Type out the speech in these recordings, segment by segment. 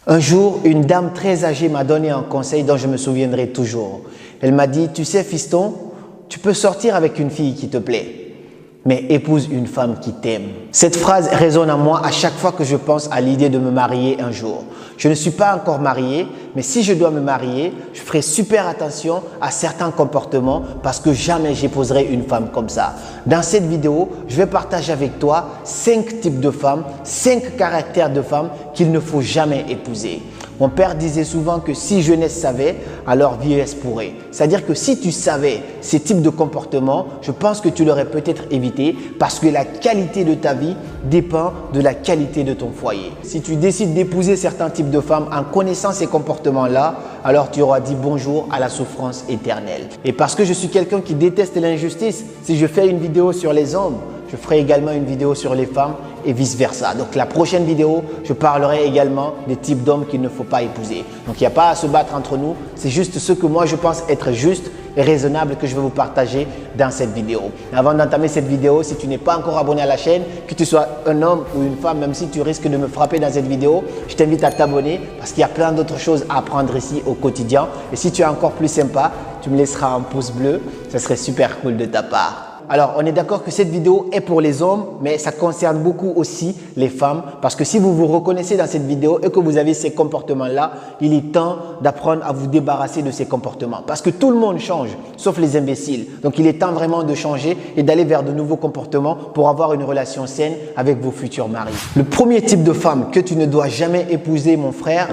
Un jour, une dame très âgée m'a donné un conseil dont je me souviendrai toujours. Elle m'a dit, tu sais fiston, tu peux sortir avec une fille qui te plaît, mais épouse une femme qui t'aime. Cette phrase résonne en moi à chaque fois que je pense à l'idée de me marier un jour. Je ne suis pas encore marié, mais si je dois me marier, je ferai super attention à certains comportements parce que jamais j'épouserai une femme comme ça. Dans cette vidéo, je vais partager avec toi 5 types de femmes, 5 caractères de femmes qu'il ne faut jamais épouser. Mon père disait souvent que si jeunesse savait, alors vieillesse pourrait. C'est-à-dire que si tu savais ces types de comportements, je pense que tu l'aurais peut-être évité parce que la qualité de ta vie dépend de la qualité de ton foyer. Si tu décides d'épouser certains types de femmes en connaissant ces comportements-là, alors tu auras dit bonjour à la souffrance éternelle. Et parce que je suis quelqu'un qui déteste l'injustice, si je fais une vidéo sur les hommes, je ferai également une vidéo sur les femmes et vice-versa. Donc la prochaine vidéo, je parlerai également des types d'hommes qu'il ne faut pas épouser. Donc il n'y a pas à se battre entre nous, c'est juste ce que moi je pense être juste et raisonnable que je vais vous partager dans cette vidéo. Avant d'entamer cette vidéo, si tu n'es pas encore abonné à la chaîne, que tu sois un homme ou une femme, même si tu risques de me frapper dans cette vidéo, je t'invite à t'abonner parce qu'il y a plein d'autres choses à apprendre ici au quotidien. Et si tu es encore plus sympa, tu me laisseras un pouce bleu, ça serait super cool de ta part. Alors, on est d'accord que cette vidéo est pour les hommes, mais ça concerne beaucoup aussi les femmes parce que si vous vous reconnaissez dans cette vidéo et que vous avez ces comportements-là, il est temps d'apprendre à vous débarrasser de ces comportements parce que tout le monde change, sauf les imbéciles. Donc, il est temps vraiment de changer et d'aller vers de nouveaux comportements pour avoir une relation saine avec vos futurs maris. Le premier type de femme que tu ne dois jamais épouser, mon frère,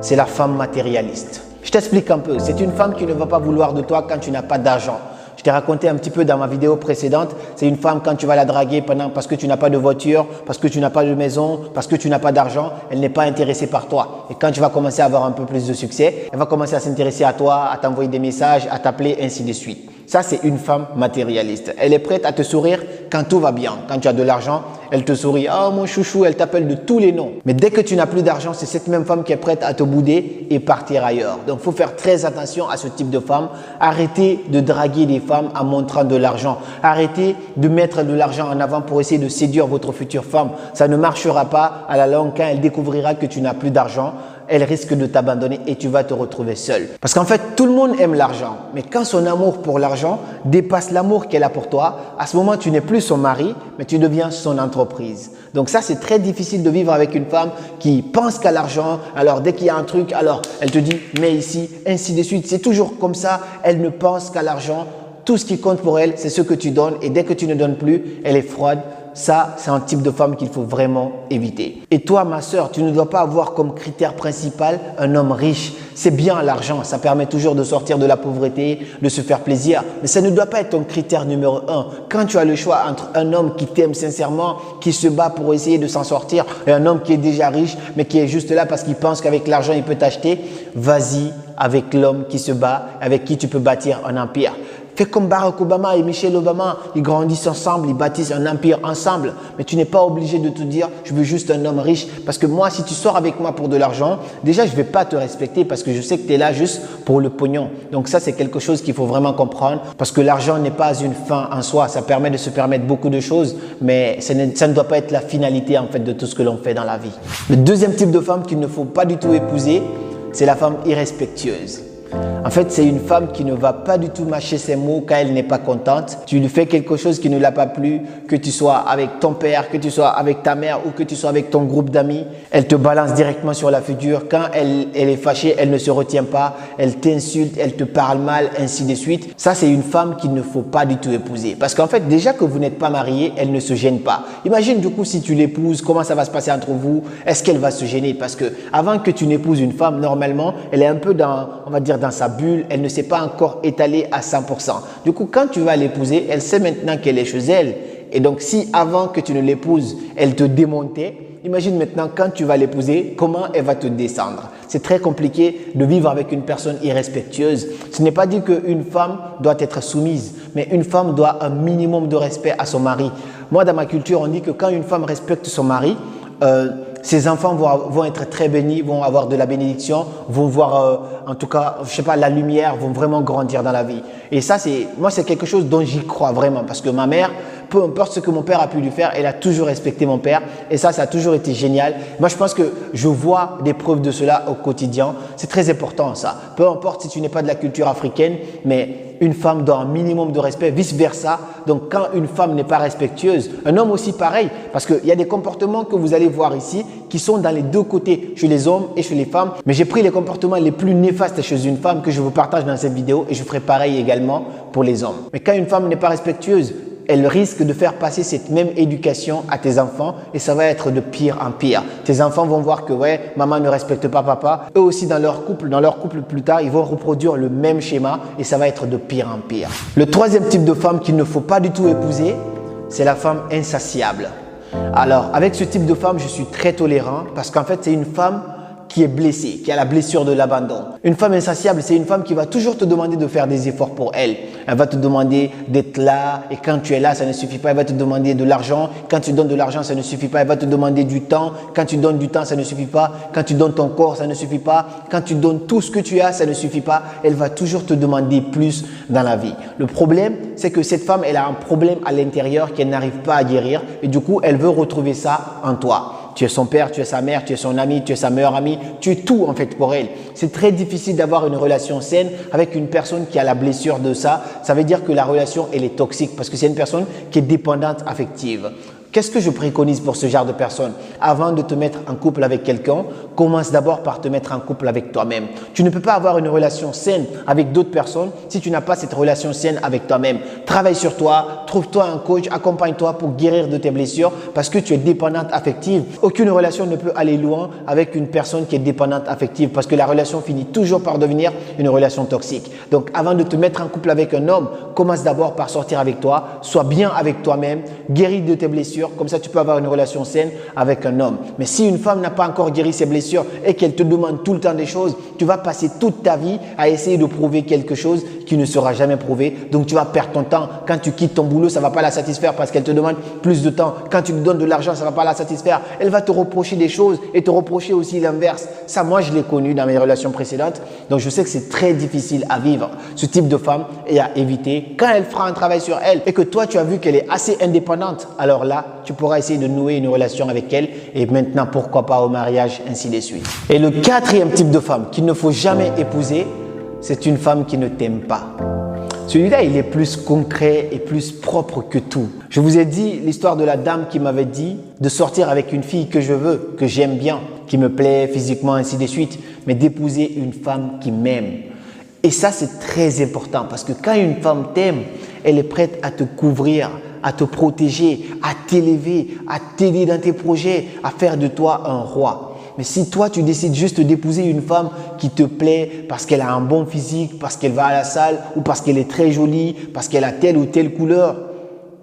c'est la femme matérialiste. Je t'explique un peu. C'est une femme qui ne va pas vouloir de toi quand tu n'as pas d'argent. Je t'ai raconté un petit peu dans ma vidéo précédente, c'est une femme quand tu vas la draguer parce que tu n'as pas de voiture, parce que tu n'as pas de maison, parce que tu n'as pas d'argent, elle n'est pas intéressée par toi. Et quand tu vas commencer à avoir un peu plus de succès, elle va commencer à s'intéresser à toi, à t'envoyer des messages, à t'appeler, ainsi de suite. Ça, c'est une femme matérialiste. Elle est prête à te sourire quand tout va bien. Quand tu as de l'argent, elle te sourit. « Oh mon chouchou », elle t'appelle de tous les noms. Mais dès que tu n'as plus d'argent, c'est cette même femme qui est prête à te bouder et partir ailleurs. Donc, il faut faire très attention à ce type de femme. Arrêtez de draguer des femmes en montrant de l'argent. Arrêtez de mettre de l'argent en avant pour essayer de séduire votre future femme. Ça ne marchera pas à la longue quand elle découvrira que tu n'as plus d'argent. Elle risque de t'abandonner et tu vas te retrouver seul. Parce qu'en fait, tout le monde aime l'argent. Mais quand son amour pour l'argent dépasse l'amour qu'elle a pour toi, à ce moment, tu n'es plus son mari, mais tu deviens son entreprise. Donc ça, c'est très difficile de vivre avec une femme qui pense qu'à l'argent. Alors, dès qu'il y a un truc, alors elle te dit « mets ici », ainsi de suite. C'est toujours comme ça. Elle ne pense qu'à l'argent. Tout ce qui compte pour elle, c'est ce que tu donnes. Et dès que tu ne donnes plus, elle est froide. Ça, c'est un type de femme qu'il faut vraiment éviter. Et toi, ma sœur, tu ne dois pas avoir comme critère principal un homme riche. C'est bien l'argent, ça permet toujours de sortir de la pauvreté, de se faire plaisir. Mais ça ne doit pas être ton critère numéro 1. Quand tu as le choix entre un homme qui t'aime sincèrement, qui se bat pour essayer de s'en sortir, et un homme qui est déjà riche, mais qui est juste là parce qu'il pense qu'avec l'argent, il peut t'acheter, vas-y avec l'homme qui se bat, avec qui tu peux bâtir un empire. Fais comme Barack Obama et Michelle Obama, ils grandissent ensemble, ils bâtissent un empire ensemble. Mais tu n'es pas obligé de te dire, je veux juste un homme riche. Parce que moi, si tu sors avec moi pour de l'argent, déjà, je ne vais pas te respecter parce que je sais que tu es là juste pour le pognon. Donc ça, c'est quelque chose qu'il faut vraiment comprendre parce que l'argent n'est pas une fin en soi. Ça permet de se permettre beaucoup de choses, mais ça ne doit pas être la finalité en fait de tout ce que l'on fait dans la vie. Le deuxième type de femme qu'il ne faut pas du tout épouser, c'est la femme irrespectueuse. En fait, c'est une femme qui ne va pas du tout mâcher ses mots quand elle n'est pas contente. Tu lui fais quelque chose qui ne l'a pas plu, que tu sois avec ton père, que tu sois avec ta mère ou que tu sois avec ton groupe d'amis. Elle te balance directement sur la figure. Quand elle est fâchée, elle ne se retient pas. Elle t'insulte, elle te parle mal, ainsi de suite. Ça, c'est une femme qu'il ne faut pas du tout épouser. Parce qu'en fait, déjà que vous n'êtes pas mariés, elle ne se gêne pas. Imagine du coup si tu l'épouses, comment ça va se passer entre vous? Est-ce qu'elle va se gêner? Parce que avant que tu n'épouses une femme, normalement, elle est un peu on va dire dans sa bulle, elle ne s'est pas encore étalée à 100%. Du coup, quand tu vas l'épouser, elle sait maintenant qu'elle est chez elle. Et donc, si avant que tu ne l'épouses, elle te démontait, imagine maintenant quand tu vas l'épouser, comment elle va te descendre. C'est très compliqué de vivre avec une personne irrespectueuse. Ce n'est pas dit qu'une femme doit être soumise, mais une femme doit un minimum de respect à son mari. Moi, dans ma culture, on dit que quand une femme respecte son mari, ses enfants vont être très bénis, vont avoir de la bénédiction, vont voir en tout cas, je sais pas, la lumière, vont vraiment grandir dans la vie. Et ça, moi, c'est quelque chose dont j'y crois vraiment parce que ma mère Peu importe ce que mon père a pu lui faire, elle a toujours respecté mon père. Et ça a toujours été génial. Moi, je pense que je vois des preuves de cela au quotidien. C'est très important ça. Peu importe si tu n'es pas de la culture africaine, mais une femme doit un minimum de respect, vice-versa. Donc, quand une femme n'est pas respectueuse, un homme aussi pareil, parce qu'il y a des comportements que vous allez voir ici qui sont dans les deux côtés, chez les hommes et chez les femmes. Mais j'ai pris les comportements les plus néfastes chez une femme que je vous partage dans cette vidéo et je ferai pareil également pour les hommes. Mais quand une femme n'est pas respectueuse, elle risque de faire passer cette même éducation à tes enfants et ça va être de pire en pire. Tes enfants vont voir que ouais, maman ne respecte pas papa. Eux aussi dans leur couple plus tard, ils vont reproduire le même schéma et ça va être de pire en pire. Le troisième type de femme qu'il ne faut pas du tout épouser, c'est la femme insatiable. Alors avec ce type de femme, je suis très tolérant parce qu'en fait c'est une femme qui est blessée, qui a la blessure de l'abandon. Une femme insatiable, c'est une femme qui va toujours te demander de faire des efforts pour elle. Elle va te demander d'être là et quand tu es là, ça ne suffit pas. Elle va te demander de l'argent. Quand tu donnes de l'argent, ça ne suffit pas. Elle va te demander du temps. Quand tu donnes du temps, ça ne suffit pas. Quand tu donnes ton corps, ça ne suffit pas. Quand tu donnes tout ce que tu as, ça ne suffit pas. Elle va toujours te demander plus dans la vie. Le problème, c'est que cette femme, elle a un problème à l'intérieur qu'elle n'arrive pas à guérir et du coup, elle veut retrouver ça en toi. Tu es son père, tu es sa mère, tu es son ami, tu es sa meilleure amie, tu es tout en fait pour elle. C'est très difficile d'avoir une relation saine avec une personne qui a la blessure de ça. Ça veut dire que la relation, elle est toxique parce que c'est une personne qui est dépendante affective. Qu'est-ce que je préconise pour ce genre de personne? Avant de te mettre en couple avec quelqu'un, commence d'abord par te mettre en couple avec toi-même. Tu ne peux pas avoir une relation saine avec d'autres personnes si tu n'as pas cette relation saine avec toi-même. Travaille sur toi, trouve-toi un coach, accompagne-toi pour guérir de tes blessures parce que tu es dépendante affective. Aucune relation ne peut aller loin avec une personne qui est dépendante affective parce que la relation finit toujours par devenir une relation toxique. Donc, avant de te mettre en couple avec un homme, commence d'abord par sortir avec toi, sois bien avec toi-même, guéris de tes blessures. Comme ça, tu peux avoir une relation saine avec un homme. Mais si une femme n'a pas encore guéri ses blessures et qu'elle te demande tout le temps des choses, tu vas passer toute ta vie à essayer de prouver quelque chose qui ne sera jamais prouvé. Donc, tu vas perdre ton temps. Quand tu quittes ton boulot, ça ne va pas la satisfaire parce qu'elle te demande plus de temps. Quand tu lui donnes de l'argent, ça ne va pas la satisfaire. Elle va te reprocher des choses et te reprocher aussi l'inverse. Ça, moi, je l'ai connu dans mes relations précédentes. Donc, je sais que c'est très difficile à vivre, ce type de femme, et à éviter. Quand elle fera un travail sur elle et que toi, tu as vu qu'elle est assez indépendante, alors là, tu pourras essayer de nouer une relation avec elle et maintenant, pourquoi pas au mariage, ainsi de suite. Et le quatrième type de femme qu'il ne faut jamais épouser, c'est une femme qui ne t'aime pas. Celui-là, il est plus concret et plus propre que tout. Je vous ai dit l'histoire de la dame qui m'avait dit de sortir avec une fille que je veux, que j'aime bien, qui me plaît physiquement, ainsi de suite, mais d'épouser une femme qui m'aime. Et ça, c'est très important parce que quand une femme t'aime, elle est prête à te couvrir, à te protéger, à t'élever, à t'aider dans tes projets, à faire de toi un roi. Mais si toi, tu décides juste d'épouser une femme qui te plaît parce qu'elle a un bon physique, parce qu'elle va à la salle ou parce qu'elle est très jolie, parce qu'elle a telle ou telle couleur,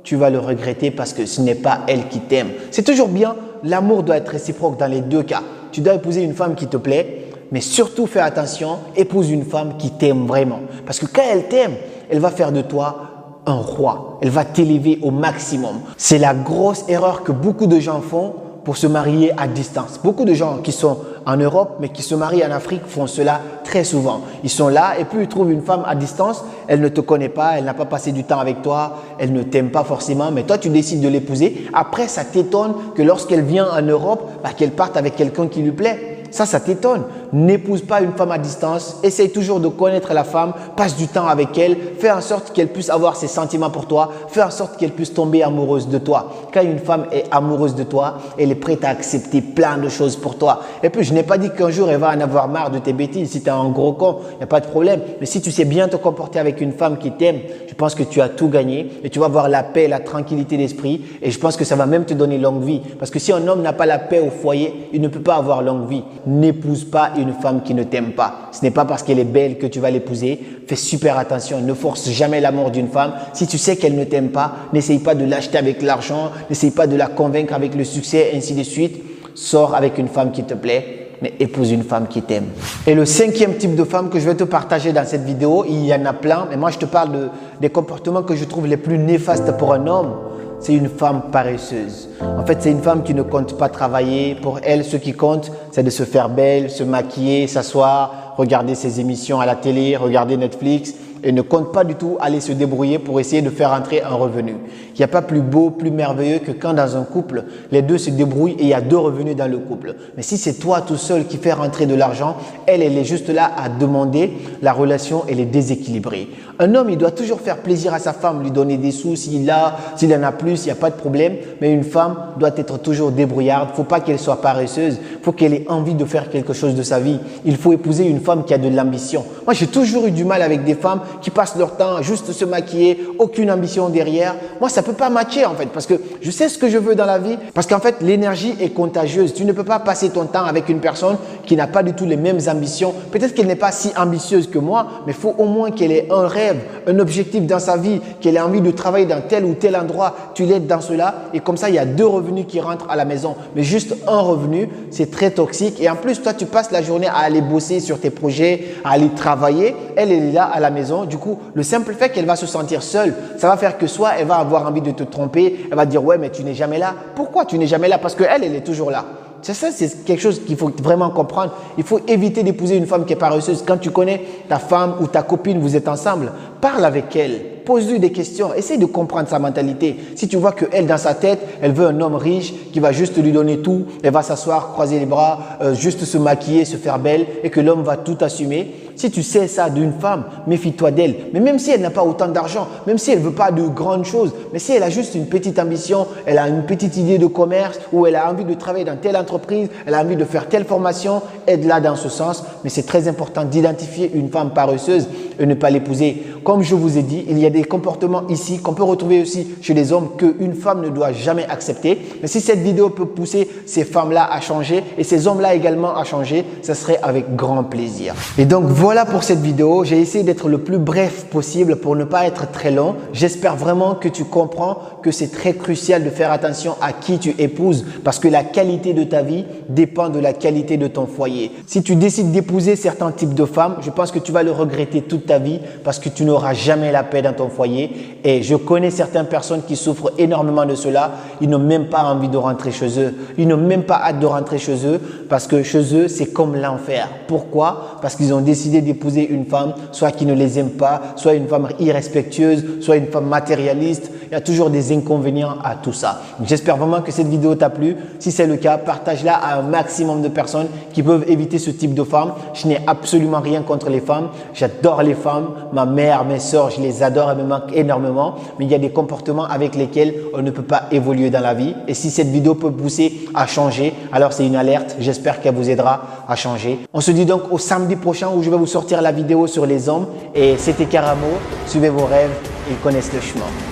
tu vas le regretter parce que ce n'est pas elle qui t'aime. C'est toujours bien, l'amour doit être réciproque dans les deux cas. Tu dois épouser une femme qui te plaît, mais surtout fais attention, épouse une femme qui t'aime vraiment. Parce que quand elle t'aime, elle va faire de toi un roi. Elle va t'élever au maximum. C'est la grosse erreur que beaucoup de gens font pour se marier à distance. Beaucoup de gens qui sont en Europe mais qui se marient en Afrique font cela très souvent. Ils sont là et puis ils trouvent une femme à distance, elle ne te connaît pas, elle n'a pas passé du temps avec toi, elle ne t'aime pas forcément, mais toi tu décides de l'épouser. Après, ça t'étonne que lorsqu'elle vient en Europe, qu'elle parte avec quelqu'un qui lui plaît. Ça t'étonne. N'épouse pas une femme à distance. Essaye toujours de connaître la femme. Passe du temps avec elle. Fais en sorte qu'elle puisse avoir ses sentiments pour toi. Fais en sorte qu'elle puisse tomber amoureuse de toi. Quand une femme est amoureuse de toi, elle est prête à accepter plein de choses pour toi. Et puis, je n'ai pas dit qu'un jour, elle va en avoir marre de tes bêtises. Si tu es un gros con, il n'y a pas de problème. Mais si tu sais bien te comporter avec une femme qui t'aime, je pense que tu as tout gagné et tu vas avoir la paix, la tranquillité d'esprit. Et je pense que ça va même te donner longue vie. Parce que si un homme n'a pas la paix au foyer, il ne peut pas avoir longue vie. N'épouse pas une femme qui ne t'aime pas. Ce n'est pas parce qu'elle est belle que tu vas l'épouser. Fais super attention. Ne force jamais l'amour d'une femme. Si tu sais qu'elle ne t'aime pas, n'essaye pas de l'acheter avec l'argent. N'essaye pas de la convaincre avec le succès, ainsi de suite. Sors avec une femme qui te plaît, mais épouse une femme qui t'aime. Et le cinquième type de femme que je vais te partager dans cette vidéo, il y en a plein, mais moi je te parle des comportements que je trouve les plus néfastes pour un homme. C'est une femme paresseuse. En fait, c'est une femme qui ne compte pas travailler. Pour elle, ce qui compte, c'est de se faire belle, se maquiller, s'asseoir, regarder ses émissions à la télé, regarder Netflix et ne compte pas du tout aller se débrouiller pour essayer de faire entrer un revenu. Il n'y a pas plus beau, plus merveilleux que quand dans un couple, les deux se débrouillent et il y a deux revenus dans le couple. Mais si c'est toi tout seul qui fais rentrer de l'argent, elle est juste là à demander, la relation elle est déséquilibrée. Un homme, il doit toujours faire plaisir à sa femme, lui donner des sous s'il en a plus, il n'y a pas de problème. Mais une femme doit être toujours débrouillarde. Il ne faut pas qu'elle soit paresseuse. Il faut qu'elle ait envie de faire quelque chose de sa vie. Il faut épouser une femme qui a de l'ambition. Moi, j'ai toujours eu du mal avec des femmes qui passent leur temps à juste se maquiller, aucune ambition derrière. Moi, ça ne peut pas matcher en fait parce que je sais ce que je veux dans la vie. Parce qu'en fait, l'énergie est contagieuse. Tu ne peux pas passer ton temps avec une personne qui n'a pas du tout les mêmes ambitions. Peut-être qu'elle n'est pas si ambitieuse que moi, mais il faut au moins qu'elle ait un rêve, un objectif dans sa vie, qu'elle ait envie de travailler dans tel ou tel endroit. Tu l'aides dans cela et comme ça, il y a deux revenus qui rentrent à la maison. Mais juste un revenu, c'est très toxique. Et en plus, toi, tu passes la journée à aller bosser sur tes projets, à aller travailler. Elle est là à la maison. Du coup, le simple fait qu'elle va se sentir seule, ça va faire que soit elle va avoir envie de te tromper, elle va dire « ouais, mais tu n'es jamais là ». Pourquoi tu n'es jamais là? Parce qu'elle, elle est toujours là. C'est ça, c'est quelque chose qu'il faut vraiment comprendre. Il faut éviter d'épouser une femme qui est paresseuse. Quand tu connais ta femme ou ta copine, vous êtes ensemble, parle avec elle. Pose-lui des questions. Essaye de comprendre sa mentalité. Si tu vois qu'elle, dans sa tête, elle veut un homme riche qui va juste lui donner tout, elle va s'asseoir, croiser les bras, juste se maquiller, se faire belle et que l'homme va tout assumer. Si tu sais ça d'une femme, méfie-toi d'elle. Mais même si elle n'a pas autant d'argent, même si elle ne veut pas de grandes choses, mais si elle a juste une petite ambition, elle a une petite idée de commerce ou elle a envie de travailler dans telle entreprise, elle a envie de faire telle formation, aide-la dans ce sens. Mais c'est très important d'identifier une femme paresseuse et ne pas l'épouser. Comme je vous ai dit, il y a des comportements ici qu'on peut retrouver aussi chez les hommes qu'une femme ne doit jamais accepter. Mais si cette vidéo peut pousser ces femmes-là à changer et ces hommes-là également à changer, ça serait avec grand plaisir. Et donc voilà pour cette vidéo. J'ai essayé d'être le plus bref possible pour ne pas être très long. J'espère vraiment que tu comprends que c'est très crucial de faire attention à qui tu épouses parce que la qualité de ta vie dépend de la qualité de ton foyer. Si tu décides d'épouser certains types de femmes, je pense que tu vas le regretter toute ta vie parce que tu n'auras jamais la paix dans ton foyer. Et je connais certaines personnes qui souffrent énormément de cela. Ils n'ont même pas envie de rentrer chez eux. Ils n'ont même pas hâte de rentrer chez eux parce que chez eux, c'est comme l'enfer. Pourquoi? Parce qu'ils ont décidé d'épouser une femme, soit qui ne les aime pas, soit une femme irrespectueuse, soit une femme matérialiste. Il y a toujours des inconvénients à tout ça. J'espère vraiment que cette vidéo t'a plu. Si c'est le cas, partage-la à un maximum de personnes qui peuvent éviter ce type de femmes. Je n'ai absolument rien contre les femmes. J'adore les femmes. Ma mère, mes soeurs, je les adore et me manquent énormément. Mais il y a des comportements avec lesquels on ne peut pas évoluer dans la vie. Et si cette vidéo peut pousser à changer, alors c'est une alerte. J'espère qu'elle vous aidera à changer. On se dit donc au samedi prochain où je vais vous sortir la vidéo sur les hommes. Et c'était Karamo. Suivez vos rêves, ils connaissent le chemin.